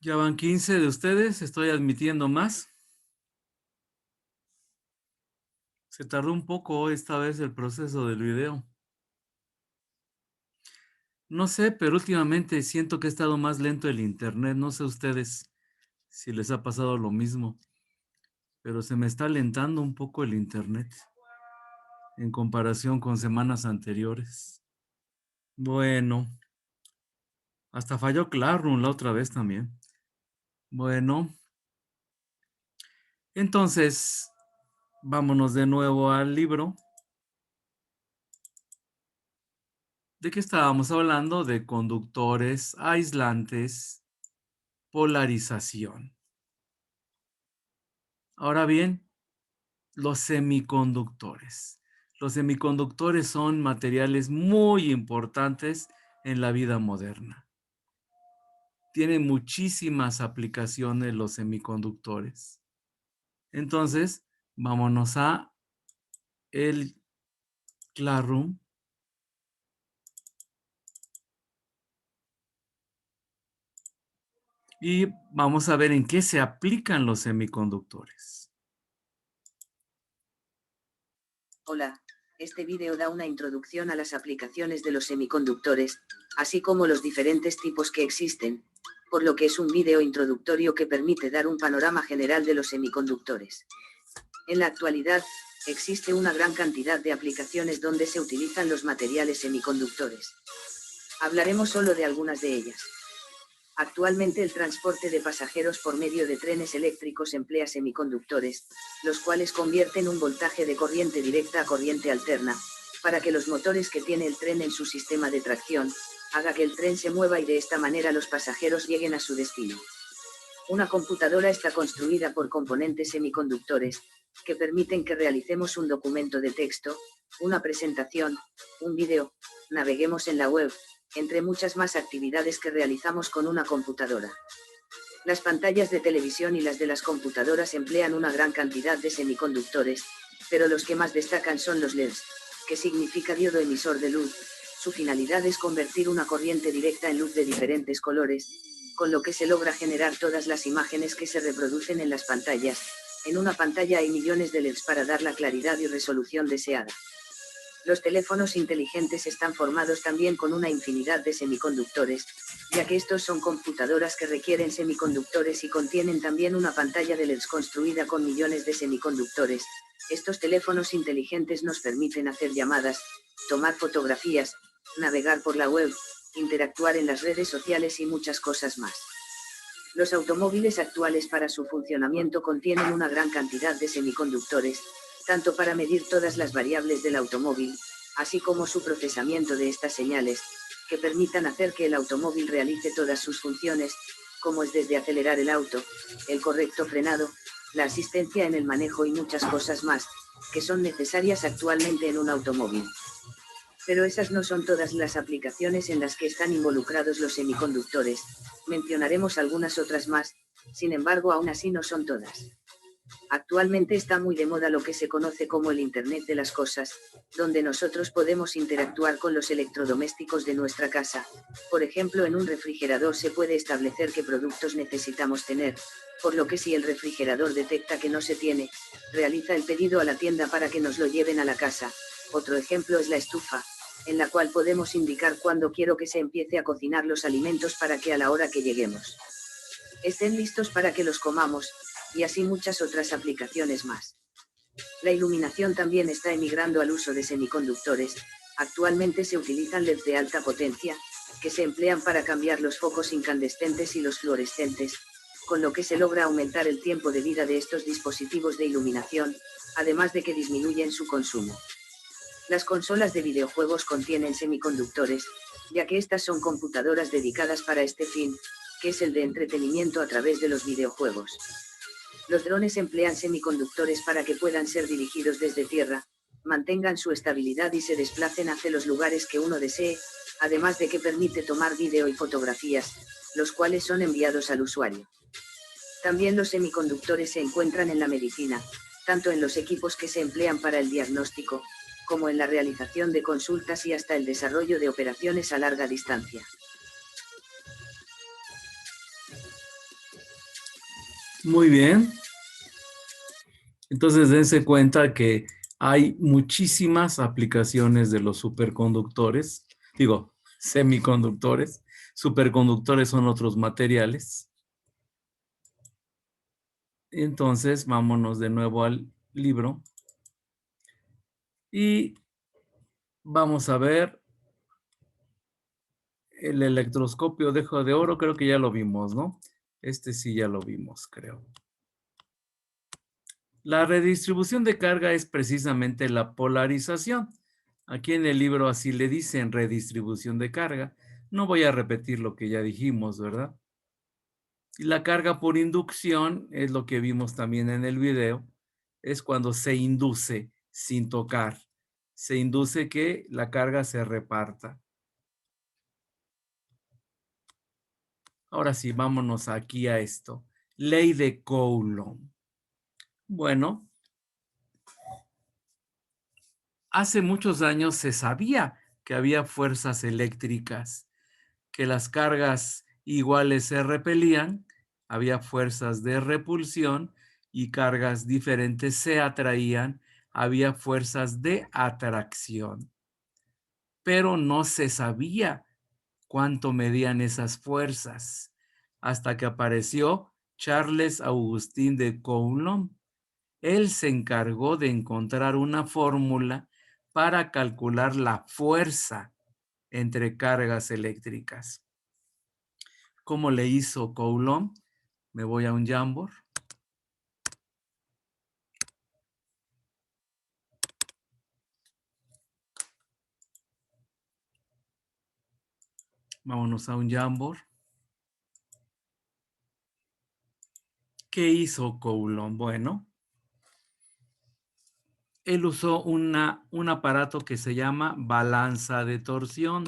Ya van 15 de ustedes, estoy admitiendo más. Se tardó un poco esta vez el proceso del video. No sé, pero últimamente siento que ha estado más lento el internet. No sé ustedes si les ha pasado lo mismo, pero se me está alentando un poco el internet en comparación con semanas anteriores. Bueno, hasta falló Classroom la otra vez también. Bueno, entonces vámonos de nuevo al libro. ¿De qué estábamos hablando? De conductores, aislantes, polarización. Ahora bien, los semiconductores. Los semiconductores son materiales muy importantes en la vida moderna. Tienen muchísimas aplicaciones los semiconductores. Entonces, vámonos a el Classroom. Y vamos a ver en qué se aplican los semiconductores. Hola, este video da una introducción a las aplicaciones de los semiconductores, así como los diferentes tipos que existen, por lo que es un video introductorio que permite dar un panorama general de los semiconductores. En la actualidad, existe una gran cantidad de aplicaciones donde se utilizan los materiales semiconductores. Hablaremos solo de algunas de ellas. Actualmente el transporte de pasajeros por medio de trenes eléctricos emplea semiconductores, los cuales convierten un voltaje de corriente directa a corriente alterna, para que los motores que tiene el tren en su sistema de tracción, haga que el tren se mueva y de esta manera los pasajeros lleguen a su destino. Una computadora está construida por componentes semiconductores, que permiten que realicemos un documento de texto, una presentación, un video, naveguemos en la web, entre muchas más actividades que realizamos con una computadora. Las pantallas de televisión y las de las computadoras emplean una gran cantidad de semiconductores, pero los que más destacan son los LEDs, que significa diodo emisor de luz. Su finalidad es convertir una corriente directa en luz de diferentes colores, con lo que se logra generar todas las imágenes que se reproducen en las pantallas. En una pantalla hay millones de LEDs para dar la claridad y resolución deseada. Los teléfonos inteligentes están formados también con una infinidad de semiconductores, ya que estos son computadoras que requieren semiconductores y contienen también una pantalla de LEDs construida con millones de semiconductores. Estos teléfonos inteligentes nos permiten hacer llamadas, tomar fotografías, navegar por la web, interactuar en las redes sociales y muchas cosas más. Los automóviles actuales para su funcionamiento contienen una gran cantidad de semiconductores, tanto para medir todas las variables del automóvil, así como su procesamiento de estas señales, que permitan hacer que el automóvil realice todas sus funciones, como es desde acelerar el auto, el correcto frenado, la asistencia en el manejo y muchas cosas más, que son necesarias actualmente en un automóvil. Pero esas no son todas las aplicaciones en las que están involucrados los semiconductores, mencionaremos algunas otras más, sin embargo aún así no son todas. Actualmente está muy de moda lo que se conoce como el Internet de las cosas, donde nosotros podemos interactuar con los electrodomésticos de nuestra casa. Por ejemplo, en un refrigerador se puede establecer qué productos necesitamos tener, por lo que si el refrigerador detecta que no se tiene, realiza el pedido a la tienda para que nos lo lleven a la casa. Otro ejemplo es la estufa, en la cual podemos indicar cuándo quiero que se empiece a cocinar los alimentos para que a la hora que lleguemos estén listos para que los comamos, y así muchas otras aplicaciones más. La iluminación también está emigrando al uso de semiconductores. Actualmente se utilizan LEDs de alta potencia, que se emplean para cambiar los focos incandescentes y los fluorescentes, con lo que se logra aumentar el tiempo de vida de estos dispositivos de iluminación, además de que disminuyen su consumo. Las consolas de videojuegos contienen semiconductores, ya que estas son computadoras dedicadas para este fin, que es el de entretenimiento a través de los videojuegos. Los drones emplean semiconductores para que puedan ser dirigidos desde tierra, mantengan su estabilidad y se desplacen hacia los lugares que uno desee, además de que permite tomar vídeo y fotografías, los cuales son enviados al usuario. También los semiconductores se encuentran en la medicina, tanto en los equipos que se emplean para el diagnóstico, como en la realización de consultas y hasta el desarrollo de operaciones a larga distancia. Muy bien. Entonces, dense cuenta que hay muchísimas aplicaciones de los superconductores, digo, semiconductores. Superconductores son otros materiales. Entonces, vámonos de nuevo al libro y vamos a ver el electroscopio de oro, creo que ya lo vimos, ¿no? Este sí ya lo vimos, creo. La redistribución de carga es precisamente la polarización. Aquí en el libro así le dicen redistribución de carga. No voy a repetir lo que ya dijimos, ¿verdad? Y la carga por inducción es lo que vimos también en el video. Es cuando se induce sin tocar. Se induce que la carga se reparta. Ahora sí, vámonos aquí a esto. Ley de Coulomb. Bueno, hace muchos años se sabía que había fuerzas eléctricas, que las cargas iguales se repelían, había fuerzas de repulsión y cargas diferentes se atraían, había fuerzas de atracción. Pero no se sabía cuánto medían esas fuerzas hasta que apareció Charles Augustin de Coulomb. Él se encargó de encontrar una fórmula para calcular la fuerza entre cargas eléctricas. ¿Cómo le hizo Coulomb? Me voy a un Jamboard. Vámonos a un Jamboard. ¿Qué hizo Coulomb? Bueno, él usó un aparato que se llama balanza de torsión.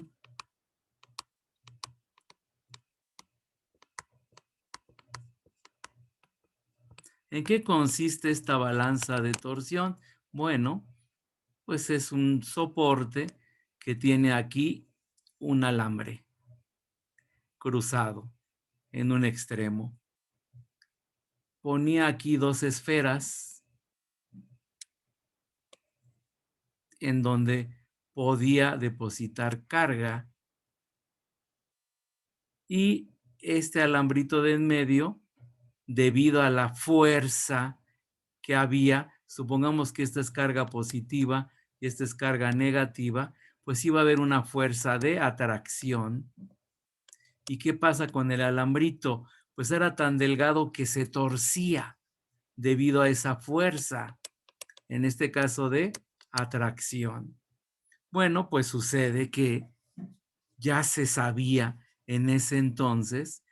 ¿En qué consiste esta balanza de torsión? Bueno, pues es un soporte que tiene aquí un alambre cruzado en un extremo. Ponía aquí dos esferas en donde podía depositar carga y este alambrito de en medio, debido a la fuerza que había, supongamos que esta es carga positiva y esta es carga negativa, pues iba a haber una fuerza de atracción. ¿Y qué pasa con el alambrito? Pues era tan delgado que se torcía debido a esa fuerza, en este caso de atracción. Bueno, pues sucede que ya se sabía en ese entonces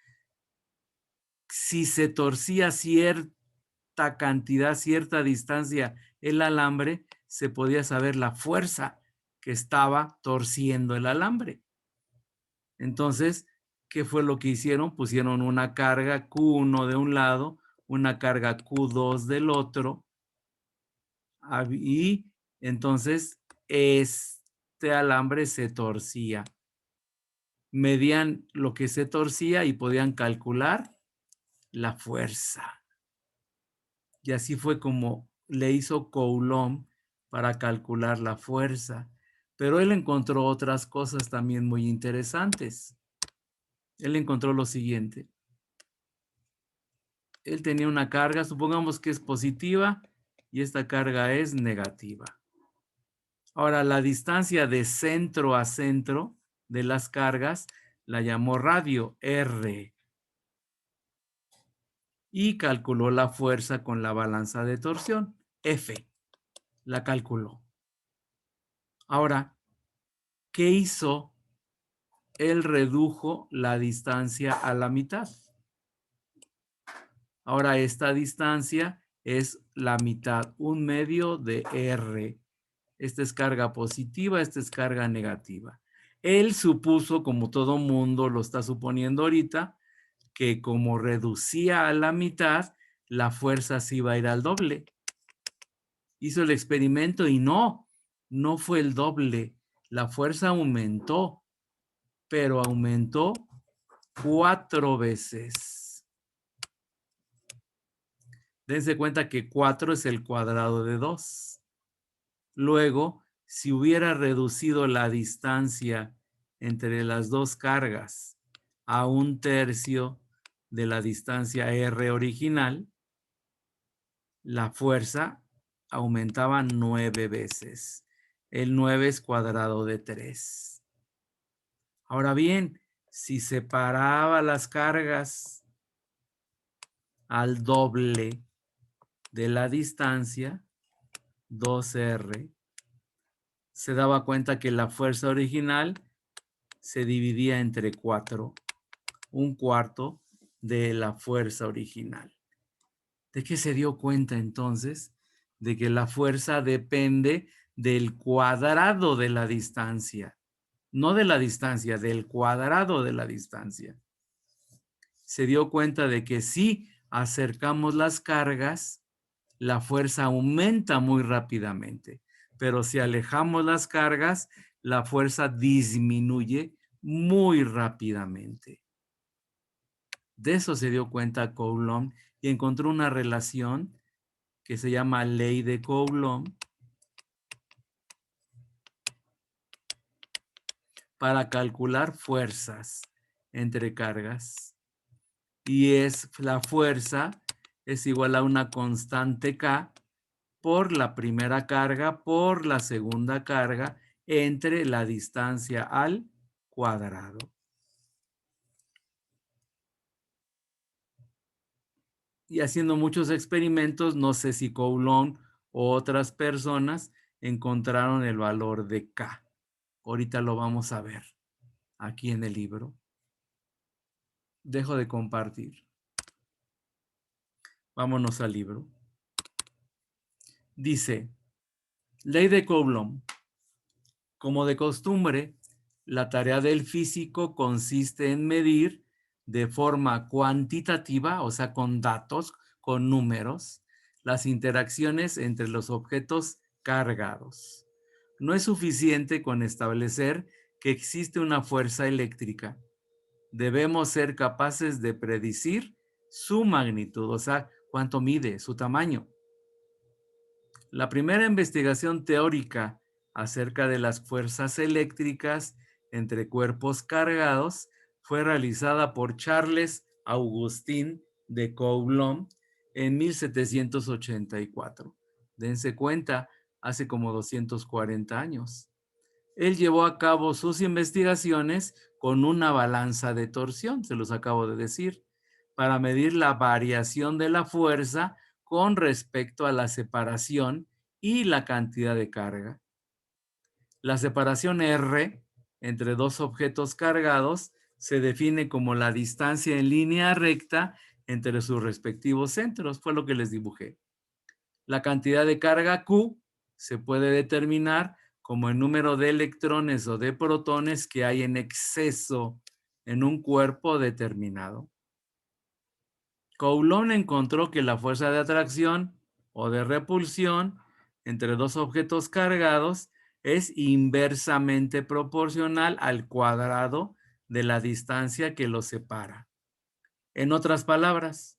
si se torcía cierta cantidad, cierta distancia el alambre, se podía saber la fuerza que estaba torciendo el alambre. Entonces, ¿qué fue lo que hicieron? Pusieron una carga Q1 de un lado, una carga Q2 del otro, y entonces este alambre se torcía. Medían lo que se torcía y podían calcular la fuerza. Y así fue como le hizo Coulomb para calcular la fuerza. Pero él encontró otras cosas también muy interesantes. Él encontró lo siguiente. Él tenía una carga, supongamos que es positiva, y esta carga es negativa. Ahora, la distancia de centro a centro de las cargas la llamó radio, R. Y calculó la fuerza con la balanza de torsión, F. La calculó. Ahora, ¿qué hizo? Él redujo la distancia a la mitad. Ahora, esta distancia es la mitad, 1/2 de R. Esta es carga positiva, esta es carga negativa. Él supuso, como todo mundo lo está suponiendo ahorita, que como reducía a la mitad, la fuerza se iba a ir al doble. Hizo el experimento y no fue el doble. La fuerza aumentó, pero aumentó 4 veces. Dense cuenta que 4 es el cuadrado de 2. Luego, si hubiera reducido la distancia entre las dos cargas a 1/3 de la distancia R original, la fuerza aumentaba 9 veces. El 9 es cuadrado de 3. Ahora bien, si separaba las cargas al doble de la distancia, 2R, se daba cuenta que la fuerza original se dividía entre 4, 1/4 de la fuerza original. ¿De qué se dio cuenta entonces? De que la fuerza depende del cuadrado de la distancia, no de la distancia, del cuadrado de la distancia. Se dio cuenta de que si acercamos las cargas, la fuerza aumenta muy rápidamente, pero si alejamos las cargas, la fuerza disminuye muy rápidamente. De eso se dio cuenta Coulomb y encontró una relación que se llama ley de Coulomb para calcular fuerzas entre cargas. Y es la fuerza es igual a una constante K por la primera carga por la segunda carga entre la distancia al cuadrado. Y haciendo muchos experimentos, no sé si Coulomb o otras personas encontraron el valor de K. Ahorita lo vamos a ver aquí en el libro. Dejo de compartir. Vámonos al libro. Dice, ley de Coulomb. Como de costumbre, la tarea del físico consiste en medir de forma cuantitativa, o sea, con datos, con números, las interacciones entre los objetos cargados. No es suficiente con establecer que existe una fuerza eléctrica. Debemos ser capaces de predecir su magnitud, o sea, cuánto mide, su tamaño. La primera investigación teórica acerca de las fuerzas eléctricas entre cuerpos cargados fue realizada por Charles Augustin de Coulomb en 1784. Dense cuenta, hace como 240 años. Él llevó a cabo sus investigaciones con una balanza de torsión, se los acabo de decir, para medir la variación de la fuerza con respecto a la separación y la cantidad de carga. La separación R entre dos objetos cargados se define como la distancia en línea recta entre sus respectivos centros, fue lo que les dibujé. La cantidad de carga Q se puede determinar como el número de electrones o de protones que hay en exceso en un cuerpo determinado. Coulomb encontró que la fuerza de atracción o de repulsión entre dos objetos cargados es inversamente proporcional al cuadrado de la distancia que los separa. En otras palabras,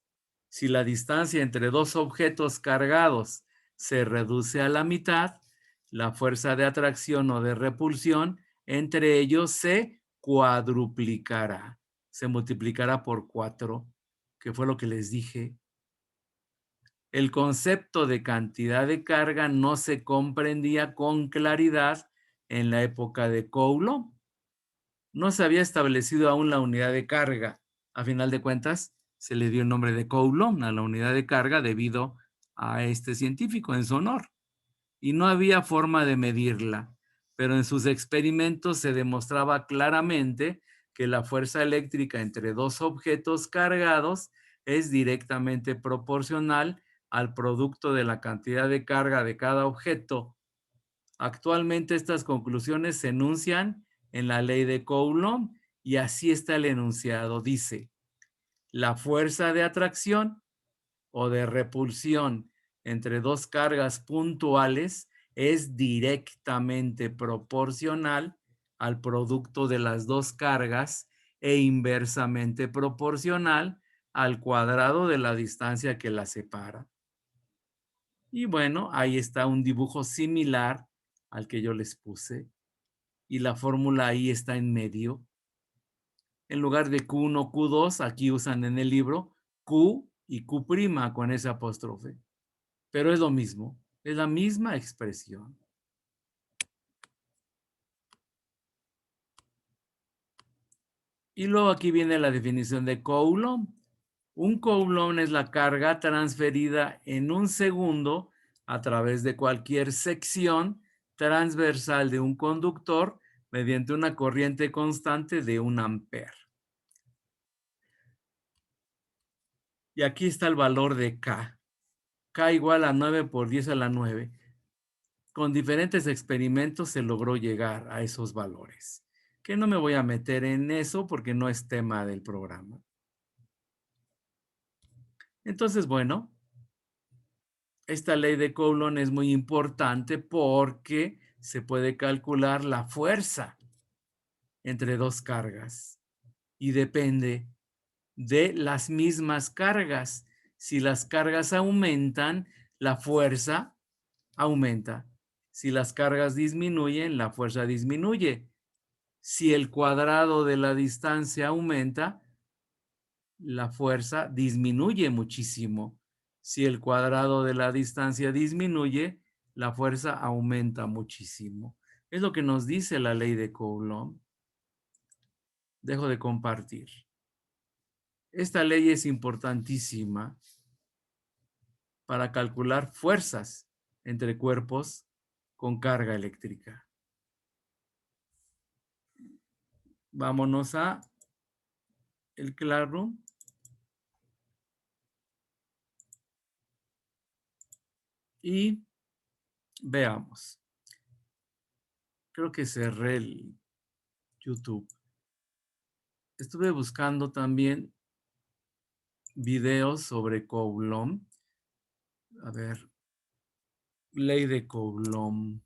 si la distancia entre dos objetos cargados se reduce a la mitad, la fuerza de atracción o de repulsión entre ellos se cuadruplicará, se multiplicará por 4, que fue lo que les dije. El concepto de cantidad de carga no se comprendía con claridad en la época de Coulomb. No se había establecido aún la unidad de carga. A final de cuentas, se le dio el nombre de Coulomb a la unidad de carga debido a este científico en su honor. Y no había forma de medirla, pero en sus experimentos se demostraba claramente que la fuerza eléctrica entre dos objetos cargados es directamente proporcional al producto de la cantidad de carga de cada objeto. Actualmente estas conclusiones se enuncian en la ley de Coulomb y así está el enunciado. Dice, la fuerza de atracción o de repulsión entre dos cargas puntuales es directamente proporcional al producto de las dos cargas e inversamente proporcional al cuadrado de la distancia que las separa. Y bueno, ahí está un dibujo similar al que yo les puse. Y la fórmula ahí está en medio. En lugar de Q1, Q2, aquí usan en el libro Q y Q' con ese apóstrofe. Pero es lo mismo, es la misma expresión. Y luego aquí viene la definición de Coulomb. Un Coulomb es la carga transferida en un segundo a través de cualquier sección transversal de un conductor mediante una corriente constante de 1 ampere. Y aquí está el valor de K. K igual a 9 por 10 a la 9. Con diferentes experimentos se logró llegar a esos valores, que no me voy a meter en eso porque no es tema del programa. Entonces, bueno, esta ley de Coulomb es muy importante porque se puede calcular la fuerza entre dos cargas y depende de las mismas cargas. Si las cargas aumentan, la fuerza aumenta. Si las cargas disminuyen, la fuerza disminuye. Si el cuadrado de la distancia aumenta, la fuerza disminuye muchísimo. Si el cuadrado de la distancia disminuye, la fuerza aumenta muchísimo. Es lo que nos dice la ley de Coulomb. Dejo de compartir. Esta ley es importantísima para calcular fuerzas entre cuerpos con carga eléctrica. Vámonos a el Classroom. Y veamos. Creo que cerré el YouTube. Estuve buscando también videos sobre Coulomb. A ver, ley de Coulomb.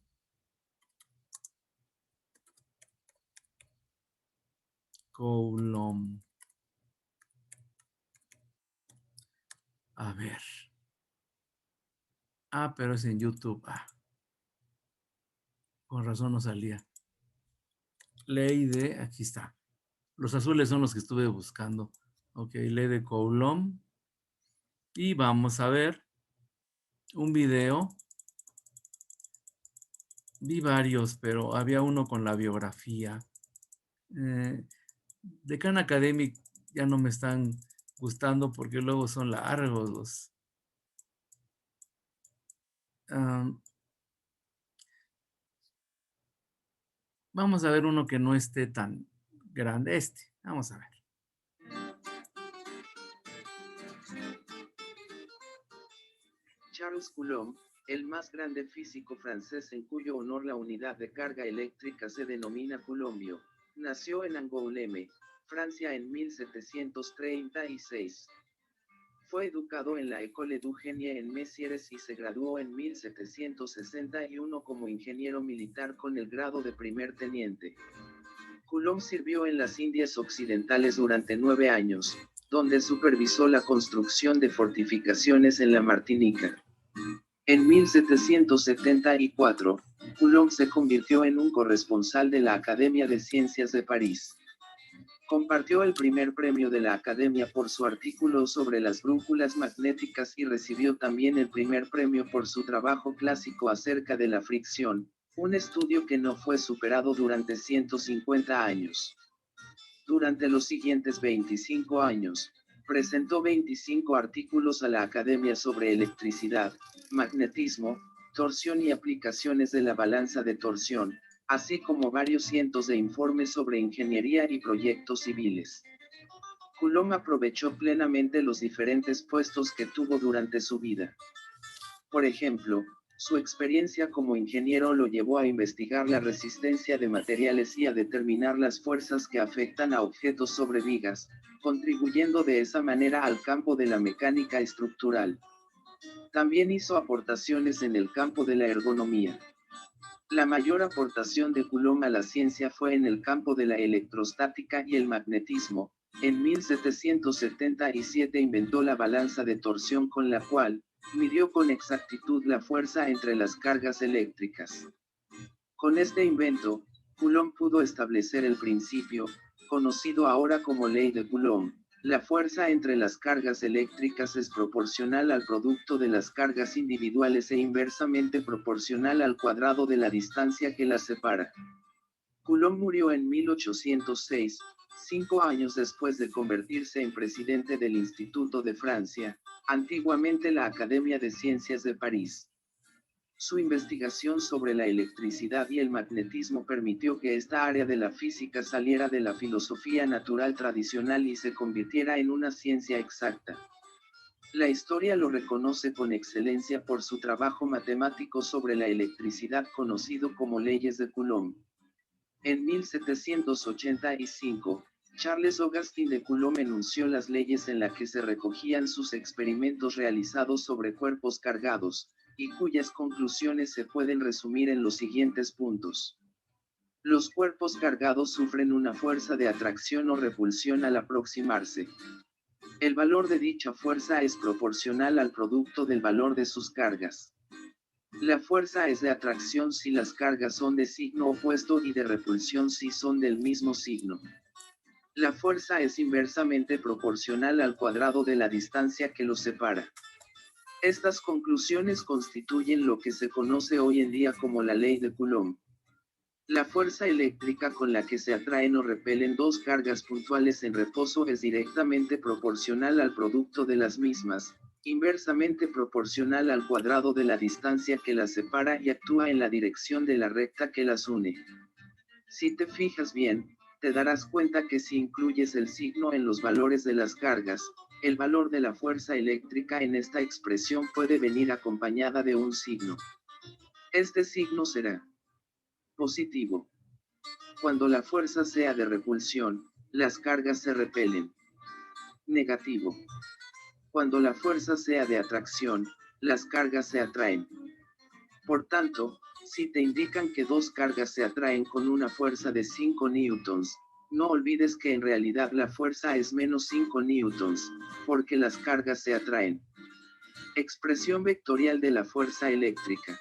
Coulomb. A ver. Ah, pero es en YouTube. Ah, con razón no salía. Ley de, aquí está. Los azules son los que estuve buscando. Ok, ley de Coulomb. Y vamos a ver un video. Vi varios, pero había uno con la biografía. De Khan Academic ya no me están gustando porque luego son largos los. Vamos a ver uno que no esté tan grande. Vamos a ver. Charles Coulomb, el más grande físico francés en cuyo honor la unidad de carga eléctrica se denomina coulombio, nació en Angoulême, Francia en 1736. Fue educado en la École du Génie en Messières y se graduó en 1761 como ingeniero militar con el grado de primer teniente. Coulomb sirvió en las Indias Occidentales durante 9 años, donde supervisó la construcción de fortificaciones en la Martinica. En 1774, Coulomb se convirtió en un corresponsal de la Academia de Ciencias de París. Compartió el primer premio de la Academia por su artículo sobre las brújulas magnéticas y recibió también el primer premio por su trabajo clásico acerca de la fricción, un estudio que no fue superado durante 150 años. Durante los siguientes 25 años, presentó 25 artículos a la Academia sobre electricidad, magnetismo, torsión y aplicaciones de la balanza de torsión, así como varios cientos de informes sobre ingeniería y proyectos civiles. Coulomb aprovechó plenamente los diferentes puestos que tuvo durante su vida. Por ejemplo, su experiencia como ingeniero lo llevó a investigar la resistencia de materiales y a determinar las fuerzas que afectan a objetos sobre vigas, contribuyendo de esa manera al campo de la mecánica estructural. También hizo aportaciones en el campo de la ergonomía. La mayor aportación de Coulomb a la ciencia fue en el campo de la electrostática y el magnetismo. En 1777 inventó la balanza de torsión con la cual, Midió con exactitud la fuerza entre las cargas eléctricas. Con este invento, Coulomb pudo establecer el principio, conocido ahora como ley de Coulomb. La fuerza entre las cargas eléctricas es proporcional al producto de las cargas individuales e inversamente proporcional al cuadrado de la distancia que las separa. Coulomb murió en 1806, 5 años después de convertirse en presidente del Instituto de Francia, antiguamente la Academia de Ciencias de París. Su investigación sobre la electricidad y el magnetismo permitió que esta área de la física saliera de la filosofía natural tradicional y se convirtiera en una ciencia exacta. La historia lo reconoce con excelencia por su trabajo matemático sobre la electricidad conocido como leyes de Coulomb. En 1785, Charles Augustin de Coulomb enunció las leyes en las que se recogían sus experimentos realizados sobre cuerpos cargados, y cuyas conclusiones se pueden resumir en los siguientes puntos. Los cuerpos cargados sufren una fuerza de atracción o repulsión al aproximarse. El valor de dicha fuerza es proporcional al producto del valor de sus cargas. La fuerza es de atracción si las cargas son de signo opuesto y de repulsión si son del mismo signo. La fuerza es inversamente proporcional al cuadrado de la distancia que los separa. Estas conclusiones constituyen lo que se conoce hoy en día como la ley de Coulomb. La fuerza eléctrica con la que se atraen o repelen dos cargas puntuales en reposo es directamente proporcional al producto de las mismas, inversamente proporcional al cuadrado de la distancia que las separa y actúa en la dirección de la recta que las une. Si te fijas bien, te darás cuenta que si incluyes el signo en los valores de las cargas, el valor de la fuerza eléctrica en esta expresión puede venir acompañada de un signo. Este signo será positivo. Cuando la fuerza sea de repulsión, las cargas se repelen. Negativo. Cuando la fuerza sea de atracción, las cargas se atraen. Por tanto, si te indican que dos cargas se atraen con una fuerza de 5 newtons, no olvides que en realidad la fuerza es menos 5 newtons, porque las cargas se atraen. Expresión vectorial de la fuerza eléctrica.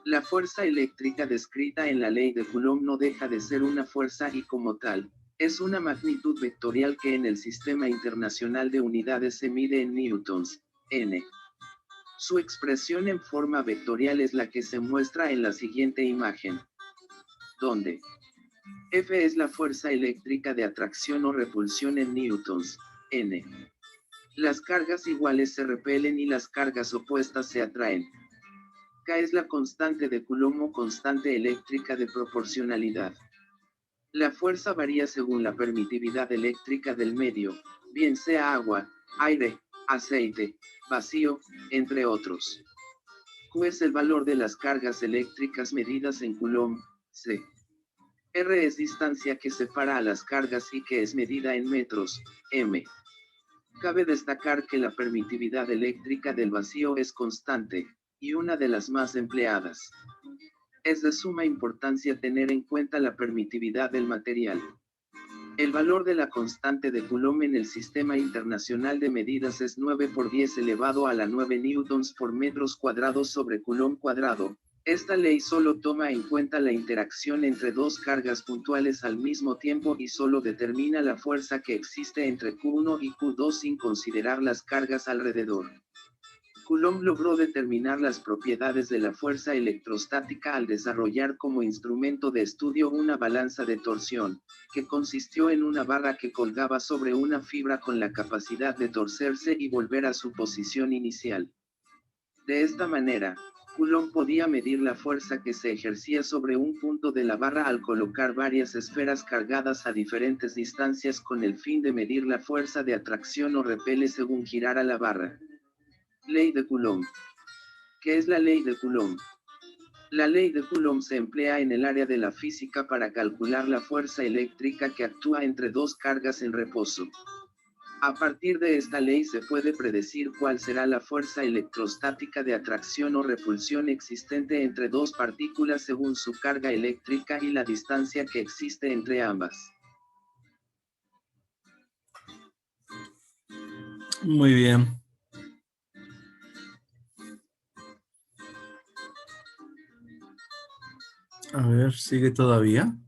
La fuerza eléctrica descrita en la ley de Coulomb no deja de ser una fuerza y como tal, es una magnitud vectorial que en el Sistema Internacional de Unidades se mide en newtons, n. Su expresión en forma vectorial es la que se muestra en la siguiente imagen, donde F es la fuerza eléctrica de atracción o repulsión en newtons, n. Las cargas iguales se repelen y las cargas opuestas se atraen. K es la constante de Coulomb o constante eléctrica de proporcionalidad. La fuerza varía según la permitividad eléctrica del medio, bien sea agua, aire, aceite, vacío, entre otros. Q es el valor de las cargas eléctricas medidas en Coulomb, C. R es distancia que separa a las cargas y que es medida en metros, m. Cabe destacar que la permitividad eléctrica del vacío es constante, y una de las más empleadas. Es de suma importancia tener en cuenta la permitividad del material. El valor de la constante de Coulomb en el Sistema Internacional de Medidas es 9 por 10 elevado a la 9 newtons por metros cuadrados sobre Coulomb cuadrado. Esta ley solo toma en cuenta la interacción entre dos cargas puntuales al mismo tiempo y solo determina la fuerza que existe entre Q1 y Q2 sin considerar las cargas alrededor. Coulomb logró determinar las propiedades de la fuerza electrostática al desarrollar como instrumento de estudio una balanza de torsión, que consistió en una barra que colgaba sobre una fibra con la capacidad de torcerse y volver a su posición inicial. De esta manera, Coulomb podía medir la fuerza que se ejercía sobre un punto de la barra al colocar varias esferas cargadas a diferentes distancias con el fin de medir la fuerza de atracción o repele según girara la barra. Ley de Coulomb. ¿Qué es la ley de Coulomb? La ley de Coulomb se emplea en el área de la física para calcular la fuerza eléctrica que actúa entre dos cargas en reposo. A partir de esta ley se puede predecir cuál será la fuerza electrostática de atracción o repulsión existente entre dos partículas según su carga eléctrica y la distancia que existe entre ambas. Muy bien. A ver, ¿sigue todavía?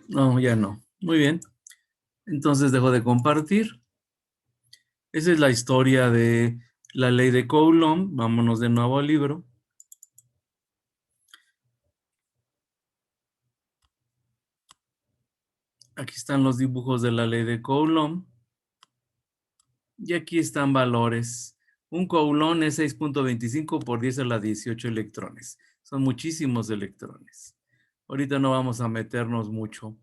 No, ya no. Muy bien. Entonces dejo de compartir. Esa es la historia de la ley de Coulomb. Vámonos de nuevo al libro. Aquí están los dibujos de la ley de Coulomb. Y aquí están valores. Un Coulomb es 6.25 por 10 a la 18 electrones. Son muchísimos electrones. Ahorita no vamos a meternos mucho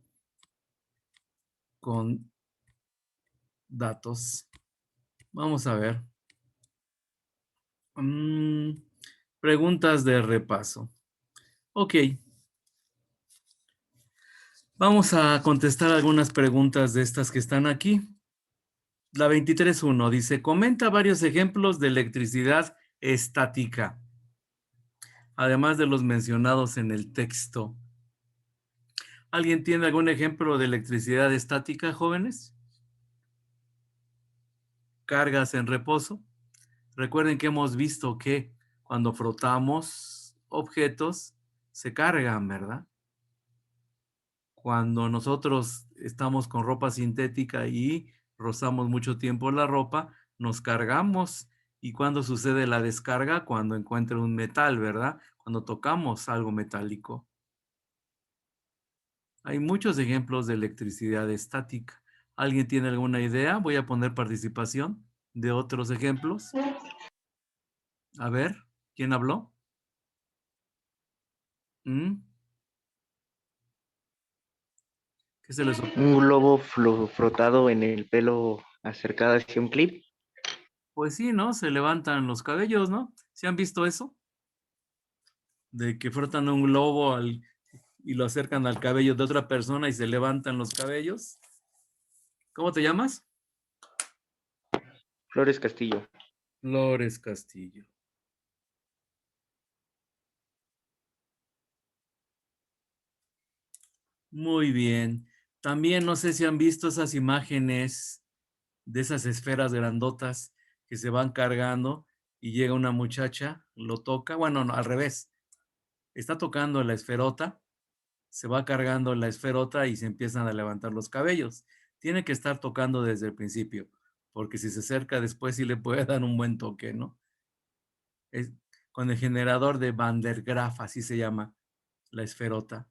con datos. Vamos a ver. Preguntas de repaso. Ok. Vamos a contestar algunas preguntas de estas que están aquí. La 23.1 dice, comenta varios ejemplos de electricidad estática, además de los mencionados en el texto. ¿Alguien tiene algún ejemplo de electricidad estática, jóvenes? Cargas en reposo. Recuerden que hemos visto que cuando frotamos objetos, se cargan, ¿verdad? Cuando nosotros estamos con ropa sintética y rozamos mucho tiempo la ropa, nos cargamos. ¿Y cuando sucede la descarga? Cuando encuentra un metal, ¿verdad? Cuando tocamos algo metálico. Hay muchos ejemplos de electricidad estática. ¿Alguien tiene alguna idea? Voy a poner participación de otros ejemplos. A ver, ¿quién habló? ¿Qué se les ocurre? Un globo frotado en el pelo acercado hacia un clip. Pues sí, ¿no? Se levantan los cabellos, ¿no? ¿Sí han visto eso? De que frotan un globo y lo acercan al cabello de otra persona y se levantan los cabellos. ¿Cómo te llamas? Flores Castillo. Flores Castillo. Muy bien. También no sé si han visto esas imágenes de esas esferas grandotas que se van cargando y llega una muchacha, lo toca, bueno, no, al revés. Está tocando la esferota, se va cargando la esferota y se empiezan a levantar los cabellos. Tiene que estar tocando desde el principio, porque si se acerca después sí le puede dar un buen toque, ¿no? Es con el generador de Van der Graaf, así se llama la esferota.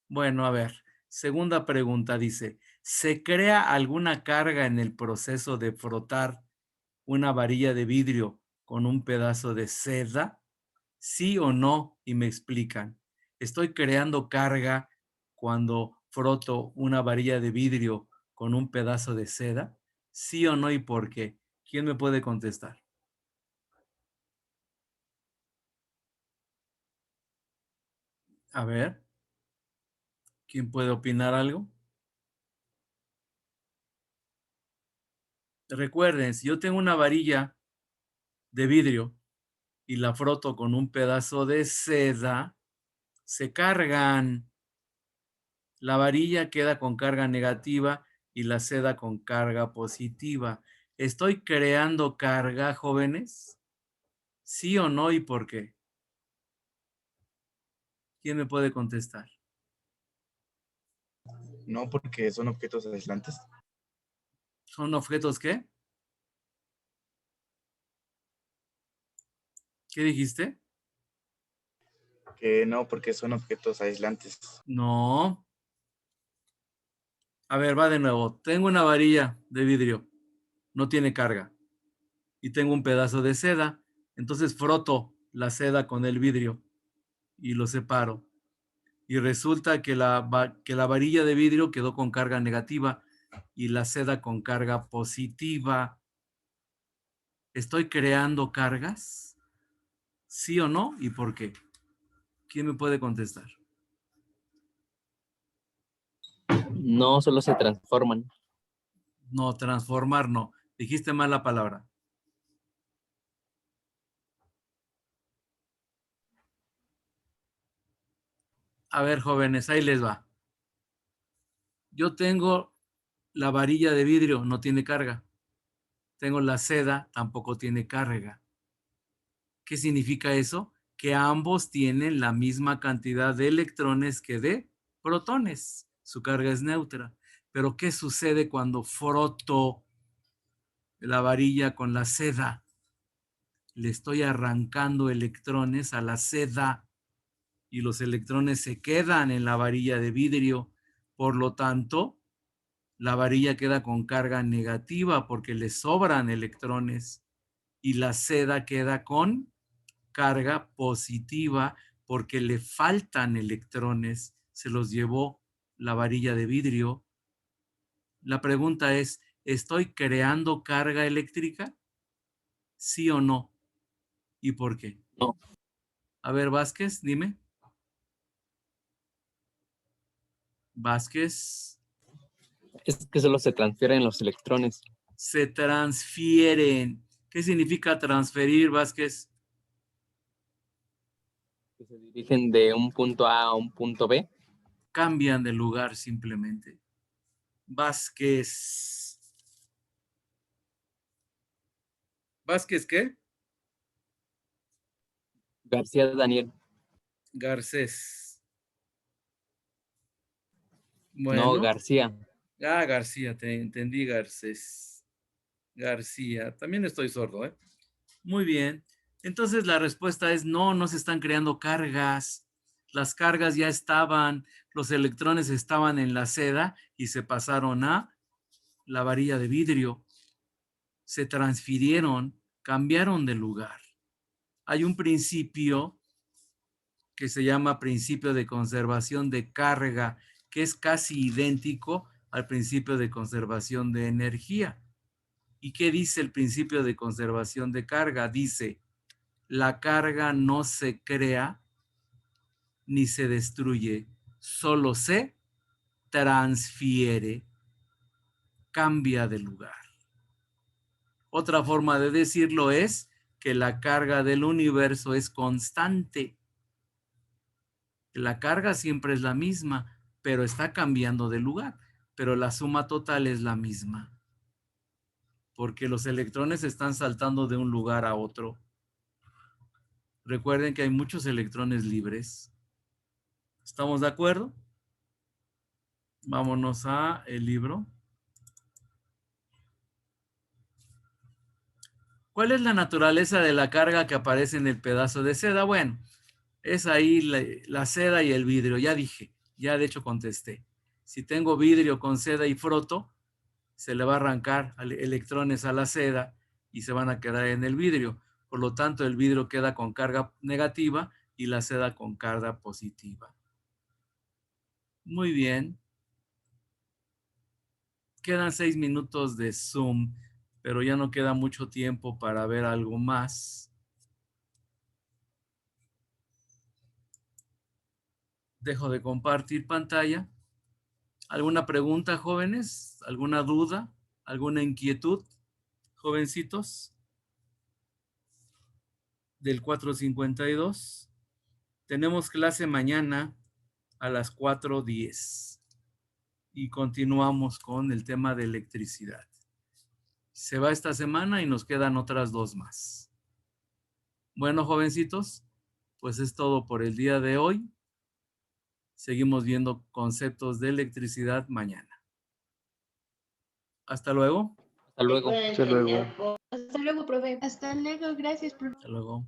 Bueno, a ver, segunda pregunta dice, ¿se crea alguna carga en el proceso de frotar una varilla de vidrio con un pedazo de seda? ¿Sí o no? Y me explican. ¿Estoy creando carga cuando froto una varilla de vidrio con un pedazo de seda? ¿Sí o no y por qué? ¿Quién me puede contestar? A ver, ¿quién puede opinar algo? Recuerden, si yo tengo una varilla de vidrio y la froto con un pedazo de seda, se cargan. La varilla queda con carga negativa y la seda con carga positiva. ¿Estoy creando carga, jóvenes? ¿Sí o no y por qué? ¿Quién me puede contestar? No, porque son objetos aislantes. ¿Son objetos qué? ¿Qué dijiste? Que no, porque son objetos aislantes. No. A ver, va de nuevo. Tengo una varilla de vidrio. No tiene carga. Y tengo un pedazo de seda. Entonces froto la seda con el vidrio y lo separo. Y resulta que la varilla de vidrio quedó con carga negativa y la seda con carga positiva. ¿Estoy creando cargas? ¿Sí o no? ¿Y por qué? ¿Quién me puede contestar? No, solo se transforman. No, transformar no. Dijiste mal la palabra. A ver, jóvenes, ahí les va. Yo tengo la varilla de vidrio, no tiene carga. Tengo la seda, tampoco tiene carga. ¿Qué significa eso? que ambos tienen la misma cantidad de electrones que de protones. Su carga es neutra. Pero ¿qué sucede cuando froto la varilla con la seda? Le estoy arrancando electrones a la seda y los electrones se quedan en la varilla de vidrio. Por lo tanto, la varilla queda con carga negativa porque le sobran electrones y la seda queda con carga positiva porque le faltan electrones. Se los llevó la varilla de vidrio. La pregunta es, ¿estoy creando carga eléctrica? ¿Sí o no? ¿Y por qué? No. A ver, Vázquez, dime. Vázquez. Es que solo se transfieren los electrones. Se transfieren. ¿Qué significa transferir, Vázquez? Que se dirigen de un punto A a un punto B. Cambian de lugar simplemente. Vázquez. ¿Vázquez qué? García Daniel. Garcés. No, Bueno. García. Ah, García, te entendí, Garcés. García. También estoy sordo, ¿eh? Muy bien. Entonces la respuesta es no, no se están creando cargas. Las cargas ya estaban, los electrones estaban en la seda y se pasaron a la varilla de vidrio. Se transfirieron, cambiaron de lugar. Hay un principio que se llama principio de conservación de carga, que es casi idéntico al principio de conservación de energía. ¿Y qué dice el principio de conservación de carga? Dice, la carga no se crea ni se destruye, solo se transfiere, cambia de lugar. Otra forma de decirlo es que la carga del universo es constante. La carga siempre es la misma, pero está cambiando de lugar, pero la suma total es la misma, porque los electrones están saltando de un lugar a otro. Recuerden que hay muchos electrones libres. ¿Estamos de acuerdo? Vámonos a el libro. ¿Cuál es la naturaleza de la carga que aparece en el pedazo de seda? Bueno, es ahí la seda y el vidrio. Ya dije, ya de hecho contesté. Si tengo vidrio con seda y froto, se le va a arrancar electrones a la seda y se van a quedar en el vidrio. Por lo tanto, el vidrio queda con carga negativa y la seda con carga positiva. Muy bien. Quedan 6 minutos de Zoom, pero ya no queda mucho tiempo para ver algo más. Dejo de compartir pantalla. ¿Alguna pregunta, jóvenes? ¿Alguna duda? ¿Alguna inquietud, jovencitos? Del 452. Tenemos clase mañana a las 4:10 y continuamos con el tema de electricidad. Se va esta semana y nos quedan otras 2 más. Bueno, jovencitos, pues es todo por el día de hoy. Seguimos viendo conceptos de electricidad mañana. Hasta luego. Hasta luego. Hasta luego. Hasta luego, profe. Hasta luego, gracias, profe. Hasta luego.